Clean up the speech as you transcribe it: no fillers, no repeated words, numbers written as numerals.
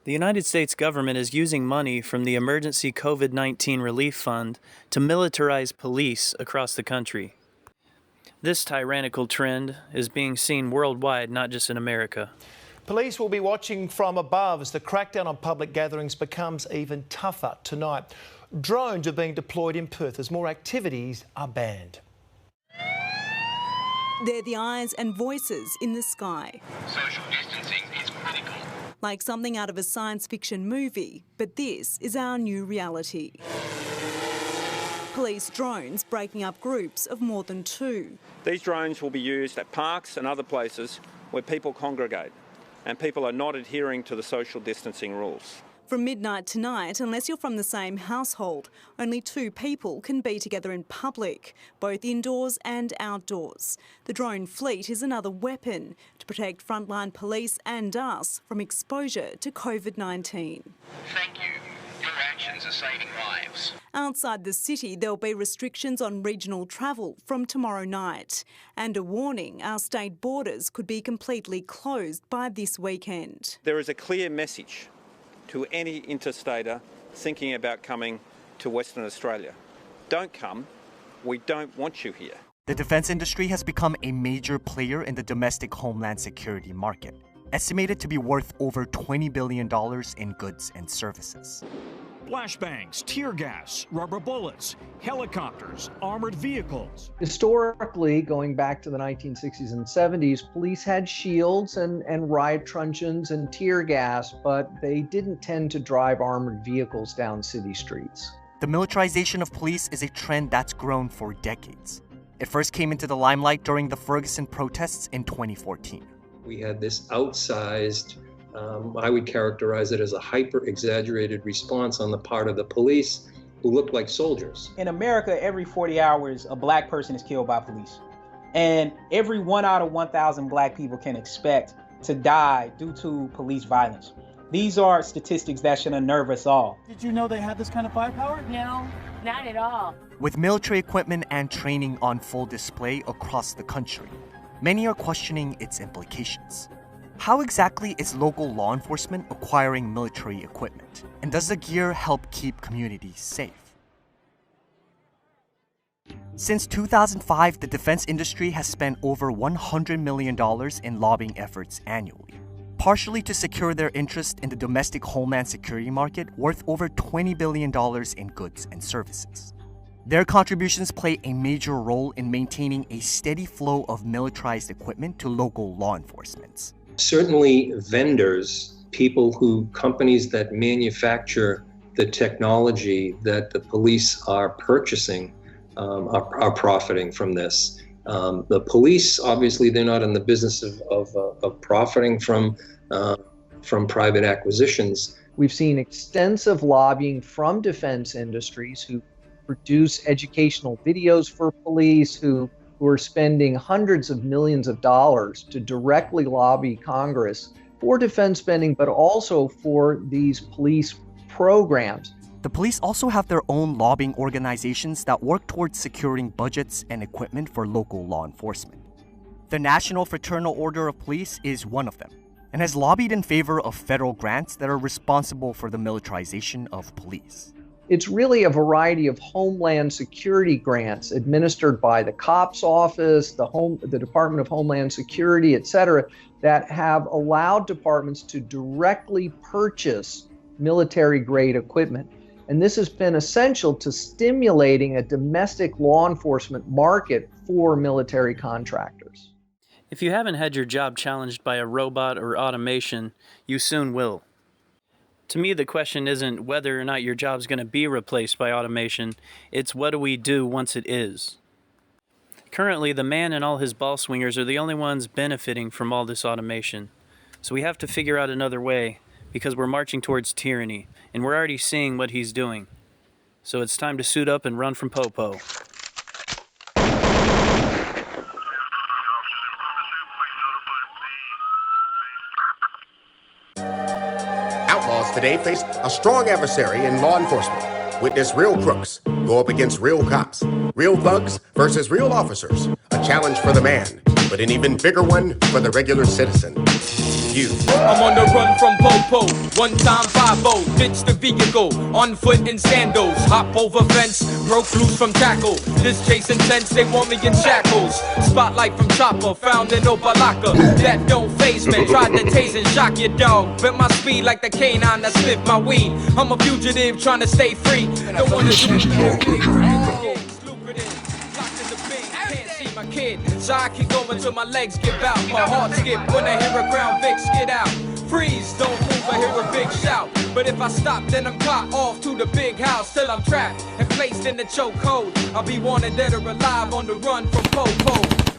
The United States government is using money from the Emergency COVID-19 Relief Fund to militarize police across the country. This tyrannical trend is being seen worldwide, not just in America. Police will be watching from above as the crackdown on public gatherings becomes even tougher tonight. Drones are being deployed in Perth as more activities are banned. They're the eyes and voices in the sky. Social distancing is critical. Like something out of a science fiction movie, but this is our new reality. Police drones breaking up groups of more than two. These drones will be used at parks and other places where people congregate and people are not adhering to the social distancing rules. From midnight tonight, unless you're from the same household, only two people can be together in public, both indoors and outdoors. The drone fleet is another weapon to protect frontline police and us from exposure to COVID-19. Thank you. Your actions are saving lives. Outside the city, there'll be restrictions on regional travel from tomorrow night. And a warning, our state borders could be completely closed by this weekend. There is a clear message to any interstater thinking about coming to Western Australia. Don't come. We don't want you here. The defense industry has become a major player in the domestic homeland security market, estimated to be worth over $20 billion in goods and services. Flashbangs, tear gas, rubber bullets, helicopters, armored vehicles. Historically, going back to the 1960s and 70s, police had shields and riot truncheons and tear gas, but they didn't tend to drive armored vehicles down city streets. The militarization of police is a trend that's grown for decades. It first came into the limelight during the Ferguson protests in 2014. We had this outsized, I would characterize it as a hyper-exaggerated response on the part of the police who looked like soldiers. In America, every 40 hours, a black person is killed by police. And every 1 out of 1,000 black people can expect to die due to police violence. These are statistics that should unnerve us all. Did you know they had this kind of firepower? No, not at all. With military equipment and training on full display across the country, many are questioning its implications. How exactly is local law enforcement acquiring military equipment? And does the gear help keep communities safe? Since 2005, the defense industry has spent over $100 million in lobbying efforts annually, partially to secure their interest in the domestic homeland security market worth over $20 billion in goods and services. Their contributions play a major role in maintaining a steady flow of militarized equipment to local law enforcement. Certainly vendors, companies that manufacture the technology that the police are purchasing are profiting from this. The police, obviously, they're not in the business of profiting from private acquisitions. We've seen extensive lobbying from defense industries who produce educational videos for police, who are spending hundreds of millions of dollars to directly lobby Congress for defense spending, but also for these police programs. The police also have their own lobbying organizations that work towards securing budgets and equipment for local law enforcement. The National Fraternal Order of Police is one of them, and has lobbied in favor of federal grants that are responsible for the militarization of police. It's really a variety of homeland security grants administered by the COPS office, the Department of Homeland Security, et cetera, that have allowed departments to directly purchase military-grade equipment. And this has been essential to stimulating a domestic law enforcement market for military contractors. If you haven't had your job challenged by a robot or automation, you soon will. To me, the question isn't whether or not your job's going to be replaced by automation, it's what do we do once it is. Currently, the man and all his ball swingers are the only ones benefiting from all this automation. So we have to figure out another way, because we're marching towards tyranny, and we're already seeing what he's doing. So it's time to suit up and run from Popo. Outlaws today face a strong adversary in law enforcement. Witness real crooks go up against real cops. Real thugs versus real officers. A challenge for the man, but an even bigger one for the regular citizen. you. I'm on the run from Popo, one time 5-0, ditch the vehicle, on foot in sandals, hop over fence, broke loose from tackle. This chase intense, they want me in shackles. Spotlight from Chopper, found in Opalaka. That don't phase me, tried to tase and shock your dog. Bent my speed like the canine that sniffed my weed. I'm a fugitive trying to stay free. Don't wanna my kid, so I keep going till my legs give out. My heart skip when I hear a Crown Vic skid out. Freeze, don't move, I hear a big shout. But if I stop, then I'm caught off to the big house till I'm trapped and placed in the chokehold. I'll be wanted dead or alive on the run from Popo.